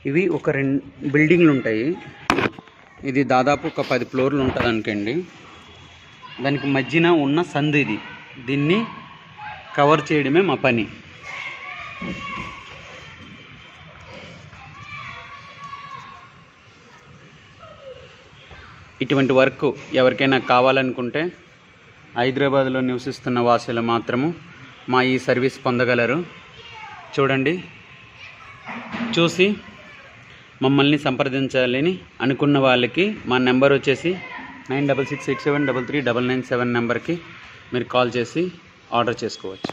ఇవి ఒక 2 బిల్డింగ్లు ఉంటాయి. ఇది దాదాపు ఒక 10 ఫ్లోర్లు ఉంటుంది అనుకోండి. దానికి మధ్యన ఉన్న సందు ఇది. దీన్ని కవర్ చేయడమే మా పని. ఇటువంటి వర్క్ ఎవరికైనా కావాలనుకుంటే హైదరాబాద్లో నివసిస్తున్న వాసులు మాత్రము మా ఈ సర్వీస్ పొందగలరు. చూడండి, చూసి మమ్మల్ని సంప్రదించాలని అనుకున్న వాళ్ళకి మా నెంబర్ వచ్చేసి 9668733997 నెంబర్కి మీరు కాల్ చేసి ఆర్డర్ చేసుకోవచ్చు.